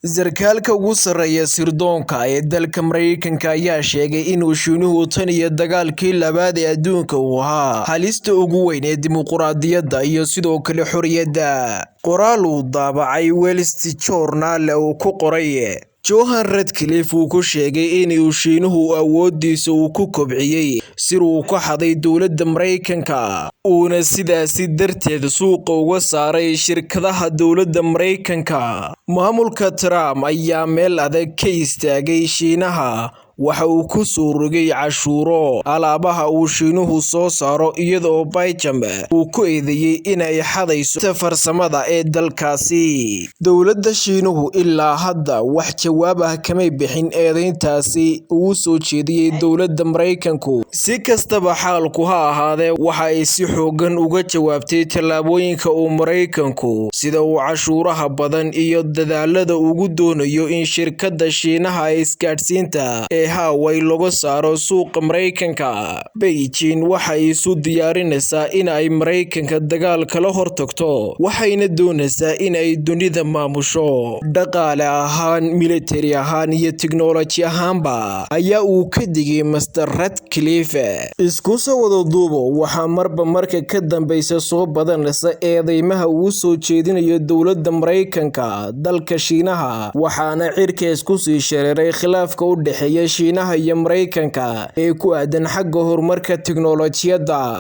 Sarkaalka ugu sarreeya sirdoonka ee dalka Mareykanka ayaa sheegay in Shiinuhu tan iyo dagaalkii labaad ee adduunka uu ahaa halista ugu weyn ee dimuqraadiyadda iyo sidoo kale xorriyadda. Qoraal uu daabacay Wall Street Journal oo ku qoray Johan Ratcliffe uu ku sheegay in Shiinuhu awoodiisa uu ku kobciyay sir uu ka xaday dowladda Mareykanka uuna sidaasi darteed suuqa uga saaray shirkadaha dowladda Mareykanka. Maamulka Trump ayaa meel adag ka istaagay Shiinaha waxa uu ku soo rogay cashuuro alaabaha uu Shiinuhu soo saaro iyada oo Beijing uu ku eedeeyay in ay xadayso farsamada ee dalkaasi. Dowladda Shiinuhu ilaa hadda wax jawaab ah kama bixin eedeyntaasi uu soo jeediyay dowladda Mareykanku. Si kastaba xaalku ha ahaadee waxa ay si xooggan uga jawaabtay tallaabooyinka uu Mareykanku sida uu cashuuraha badan iyo dadaalada ugu doonayo in shirkadda Shiinaha ee isgaadhsiinta Huawei laga saaro suuqa Mareykanka. Beijing waxa ay isu diyaarinaysaa in ay Mareykanka dagaal kala hortagto waxayna doonaysaa in ay dunida maamusho dhaqaale ahaan, military ahaan iyo tiknoolaji ahaanba ayaa uu ka digay Mr. Ratcliffe. Isku soo wada duubo waxaa marba marka ka dambeysa soo badanaysa eedeymaha uu soo jeedinayo dowladda Mareykanka dalka Shiinaha waxaana cirkaas ku sii shareeray khilaafka u dhaxeeya Shiinaha iyo Mareykanka ee ku aadan xagga horumarka tiknoolajiyadda.